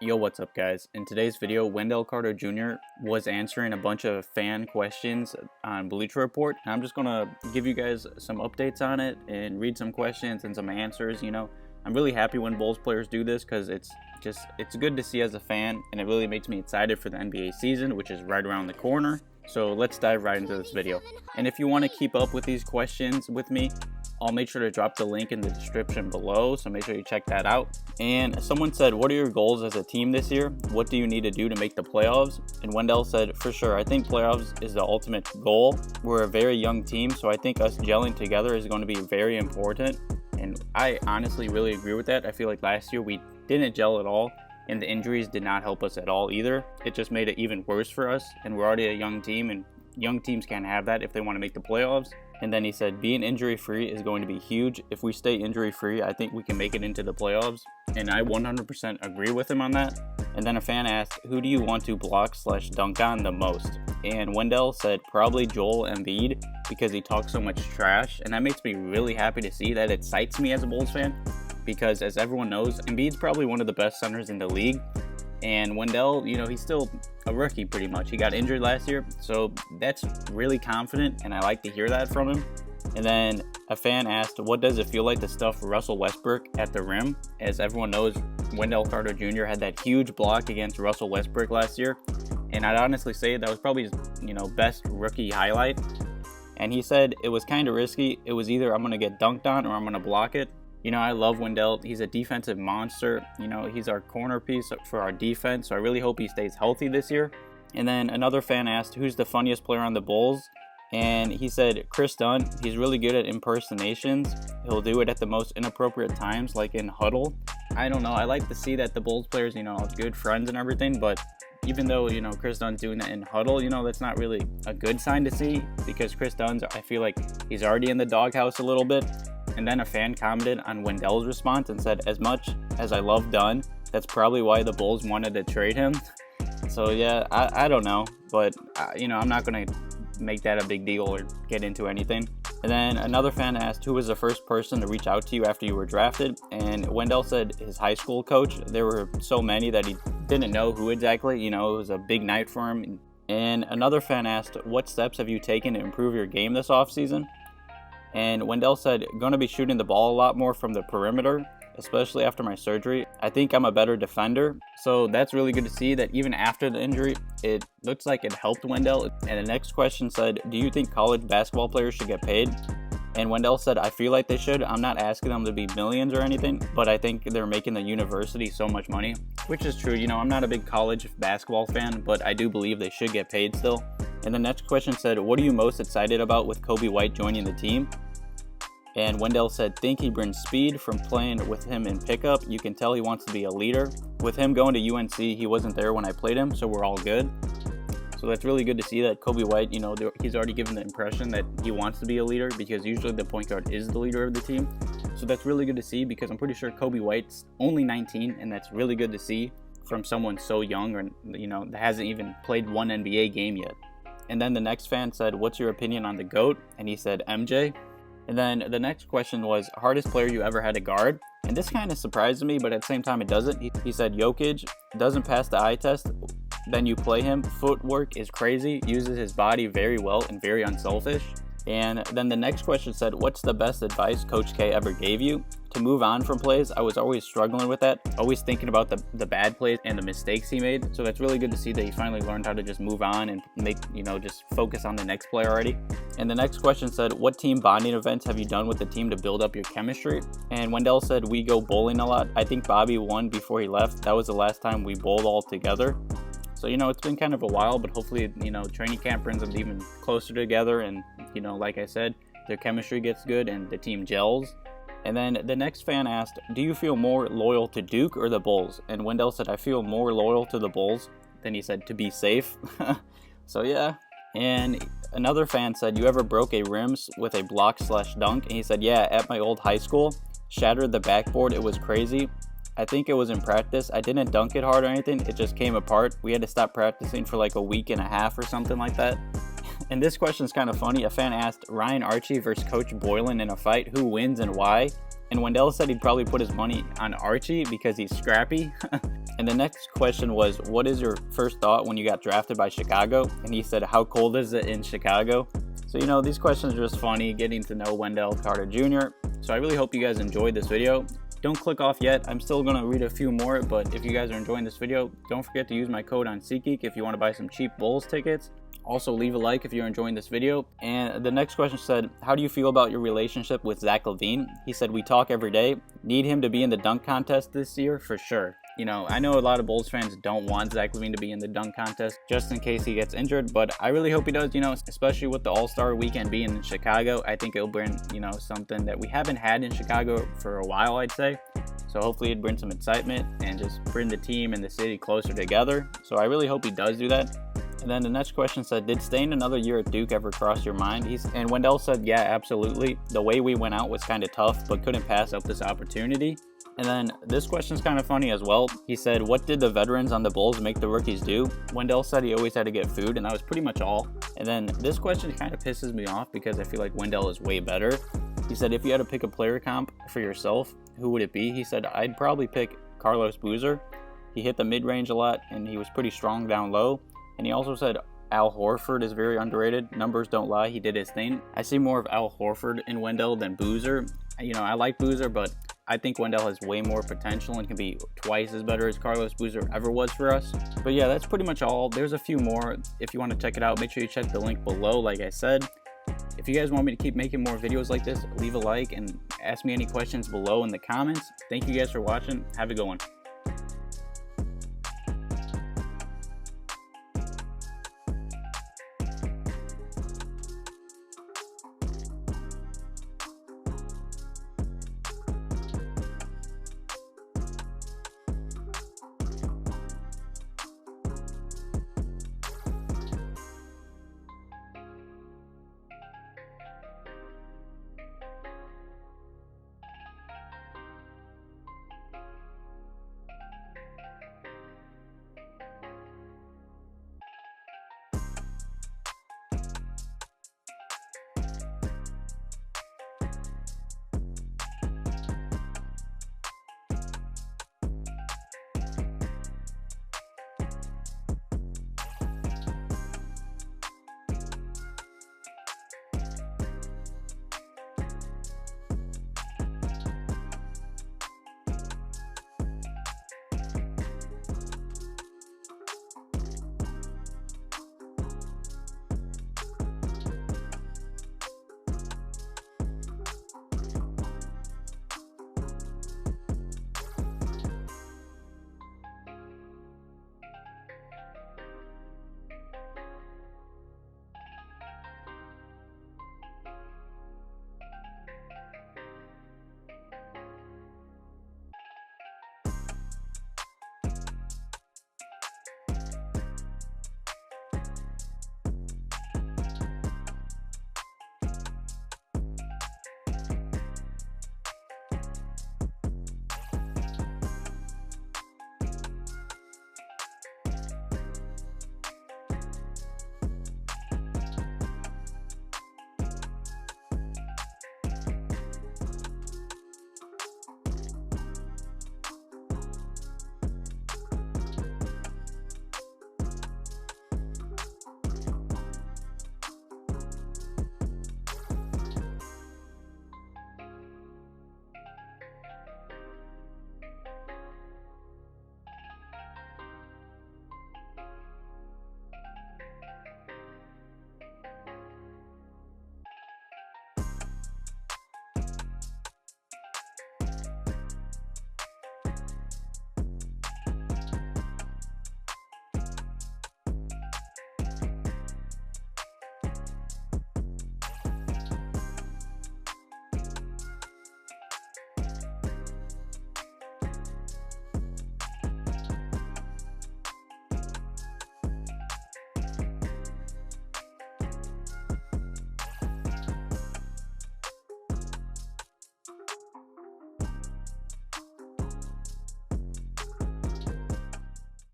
Yo, what's up guys? In today's video, Wendell Carter Jr. was answering a bunch of fan questions on Bleacher Report. I'm just gonna give you guys some updates on it and read some questions and some answers. You know, I'm really happy when Bulls players do this because it's good to see as a fan, and it really makes me excited for the NBA season, which is right around the corner. So let's dive right into this video. And if you want to keep up with these questions with me, I'll make sure to drop the link in the description below, so make sure you check that out. And someone said, what are your goals as a team this year? What do you need to do to make the playoffs? And Wendell said, for sure, I think playoffs is the ultimate goal. We're a very young team, so I think us gelling together is going to be very important. And I honestly really agree with that. I feel like last year we didn't gel at all, and the injuries did not help us at all either. It just made it even worse for us, and we're already a young team, and young teams can't have that if they want to make the playoffs. And then he said, being injury-free is going to be huge. If we stay injury-free, I think we can make it into the playoffs. And I 100% agree with him on that. And then a fan asked, who do you want to block/dunk on the most? And Wendell said, probably Joel Embiid, because he talks so much trash. And that makes me really happy to see. That excites me as a Bulls fan, because as everyone knows, Embiid's probably one of the best centers in the league. And Wendell, you know, he's still a rookie pretty much. He got injured last year, so that's really confident, and I like to hear that from him. And then a fan asked, what does it feel like to stuff Russell Westbrook at the rim? As everyone knows, Wendell Carter Jr. had that huge block against Russell Westbrook last year, and I'd honestly say that was probably his, best rookie highlight. And he said it was kind of risky. It was either I'm going to get dunked on or I'm going to block it. You know, I love Wendell. He's a defensive monster. You know, he's our corner piece for our defense, so I really hope he stays healthy this year. And then another fan asked, who's the funniest player on the Bulls? And he said, Kris Dunn. He's really good at impersonations. He'll do it at the most inappropriate times, like in huddle. I don't know. I like to see that the Bulls players, are good friends and everything, but even though, Kris Dunn's doing that in huddle, that's not really a good sign to see, because Kris Dunn's, I feel like he's already in the doghouse a little bit. And then a fan commented on Wendell's response and said, as much as I love Dunn, that's probably why the Bulls wanted to trade him. So yeah, I don't know, but I'm not going to make that a big deal or get into anything. And then another fan asked, who was the first person to reach out to you after you were drafted? And Wendell said his high school coach. There were so many that he didn't know who exactly. It was a big night for him. And another fan asked, what steps have you taken to improve your game this offseason? And Wendell said, going to be shooting the ball a lot more from the perimeter, especially after my surgery. I think I'm a better defender. So that's really good to see that even after the injury, it looks like it helped Wendell. And the next question said, do you think college basketball players should get paid? And Wendell said, I feel like they should. I'm not asking them to be millions or anything, but I think they're making the university so much money, which is true. I'm not a big college basketball fan, but I do believe they should get paid still. And the next question said, what are you most excited about with Coby White joining the team? And Wendell said, think he brings speed from playing with him in pickup. You can tell he wants to be a leader. With him going to UNC, he wasn't there when I played him, so we're all good. So that's really good to see that Coby White, he's already given the impression that he wants to be a leader, because usually the point guard is the leader of the team. So that's really good to see, because I'm pretty sure Coby White's only 19, and that's really good to see from someone so young, or, that hasn't even played one NBA game yet. And then the next fan said, what's your opinion on the GOAT? And he said, MJ. And then the next question was, hardest player you ever had to guard? And this kind of surprised me, but at the same time it doesn't. He said, Jokic doesn't pass the eye test, then you play him. Footwork is crazy, uses his body very well, and very unselfish. And then the next question said, what's the best advice Coach K ever gave you? To move on from plays, I was always struggling with that, always thinking about the bad plays and the mistakes he made. So that's really good to see that he finally learned how to just move on and make, just focus on the next play already. And the next question said, what team bonding events have you done with the team to build up your chemistry? And Wendell said, we go bowling a lot. I think Bobby won before he left. That was the last time we bowled all together. So, it's been kind of a while, but hopefully, training camp brings them even closer together. And, like I said, their chemistry gets good and the team gels. And then the next fan asked, do you feel more loyal to Duke or the Bulls? And Wendell said, I feel more loyal to the Bulls. Then he said, to be safe. So, yeah. And another fan said, you ever broke a rim with a block/dunk? And he said, yeah, at my old high school. Shattered the backboard. It was crazy. I think it was in practice. I didn't dunk it hard or anything. It just came apart. We had to stop practicing for like a week and a half or something like that. And this question is kind of funny. A fan asked Ryan Archie versus Coach Boylan in a fight, who wins and why? And Wendell said he'd probably put his money on Archie because he's scrappy. And the next question was, what is your first thought when you got drafted by Chicago? And he said, how cold is it in Chicago? So, you know, these questions are just funny, getting to know Wendell Carter Jr. So I really hope you guys enjoyed this video. Don't click off yet. I'm still going to read a few more, but if you guys are enjoying this video, don't forget to use my code on SeatGeek if you want to buy some cheap Bulls tickets. Also, leave a like if you're enjoying this video. And the next question said, how do you feel about your relationship with Zach Lavine? He said, we talk every day. Need him to be in the dunk contest this year? For sure. You know, I know a lot of Bulls fans don't want Zach Lavine to be in the dunk contest just in case he gets injured, but I really hope he does, you know, especially with the All-Star weekend being in Chicago. I think it'll bring, you know, something that we haven't had in Chicago for a while, I'd say. So hopefully it'd bring some excitement and just bring the team and the city closer together. So I really hope he does do that. And then the next question said, did staying another year at Duke ever cross your mind? And Wendell said, yeah, absolutely. The way we went out was kind of tough, but couldn't pass up this opportunity. And then this question's kind of funny as well. He said, what did the veterans on the Bulls make the rookies do? Wendell said he always had to get food, and that was pretty much all. And then this question kind of pisses me off because I feel like Wendell is way better. He said, if you had to pick a player comp for yourself, who would it be? He said, I'd probably pick Carlos Boozer. He hit the mid-range a lot, and he was pretty strong down low. And he also said Al Horford is very underrated. Numbers don't lie. He did his thing. I see more of Al Horford in Wendell than Boozer. You know, I like Boozer, but I think Wendell has way more potential and can be twice as better as Carlos Boozer ever was for us. But yeah, that's pretty much all. There's a few more. If you want to check it out, make sure you check the link below, like I said. If you guys want me to keep making more videos like this, leave a like and ask me any questions below in the comments. Thank you guys for watching. Have a good one.